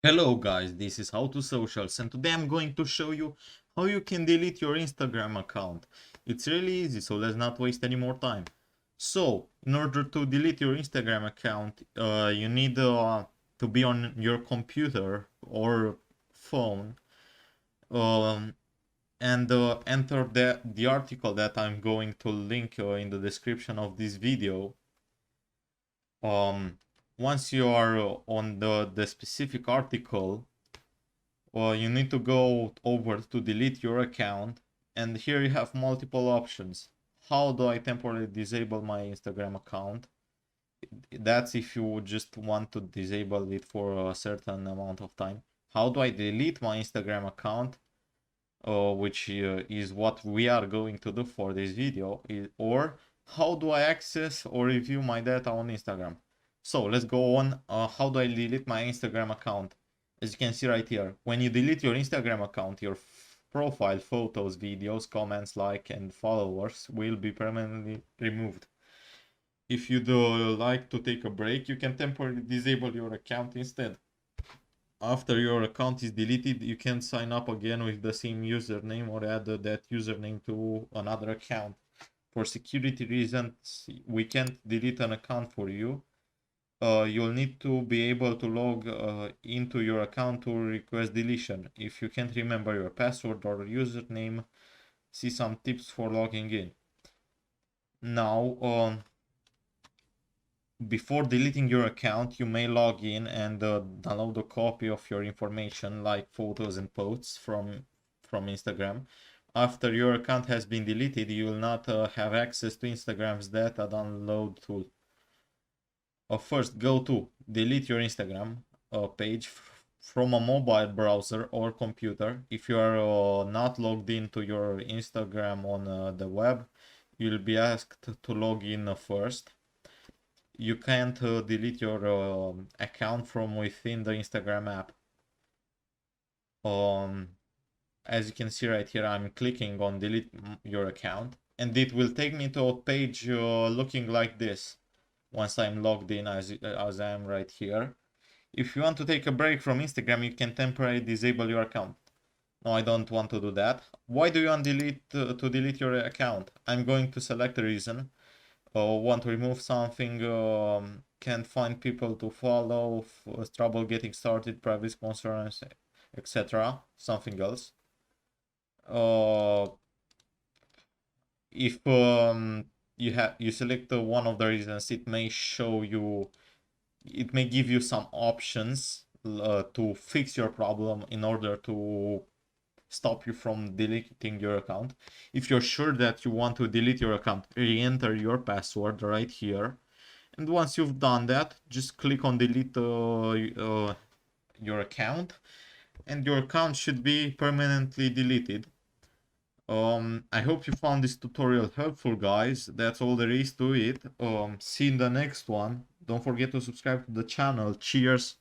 Hello guys, this is How to Socials and today I'm going to show you how you can delete your Instagram account. It's really easy, so let's not waste any more time. So, in order to delete your Instagram account, you need to be on your computer or phone um, and enter the article that I'm going to link in the description of this video. Um, Once you are on the specific article, well, you need to go over to delete your account, and here you have multiple options. How do I temporarily disable my Instagram account? That's if you just want to disable it for a certain amount of time. How do I delete my Instagram account? Which is what we are going to do for this video, or how do I access or review my data on Instagram? So let's go on. How do I delete my Instagram account? As you can see right here, when you delete your Instagram account, your profile, photos, videos, comments, like, and followers will be permanently removed. If you'd like to take a break, you can temporarily disable your account instead. After your account is deleted, you can sign up again with the same username or add that username to another account. For security reasons, we can't delete an account for you. You'll need to be able to log into your account to request deletion. If you can't remember your password or username, see some tips for logging in. Now, before deleting your account, you may log in and download a copy of your information, like photos and posts from Instagram. After your account has been deleted, you will not have access to Instagram's data download tool. First, go to delete your Instagram page from a mobile browser or computer. If you are not logged into your Instagram on the web, you'll be asked to log in first. You can't delete your account from within the Instagram app. As you can see right here, I'm clicking on delete your account, and it will take me to a page looking like this once I'm logged in, as I am right here. If you want to take a break from Instagram, you can temporarily disable your account. No, I don't want to do that. Why do you want to delete your account? I'm going to select a reason. Want to remove something, can't find people to follow, trouble getting started, privacy concerns, etc. Something else. Uh, if you select one of the reasons, it may show you, it may give you some options to fix your problem in order to stop you from deleting your account. If you're sure that you want to delete your account, re-enter your password right here. And once you've done that, just click on delete your account, and your account should be permanently deleted. I hope you found this tutorial helpful, guys. That's all there is to it. See you in the next one. Don't forget to subscribe to the channel. Cheers.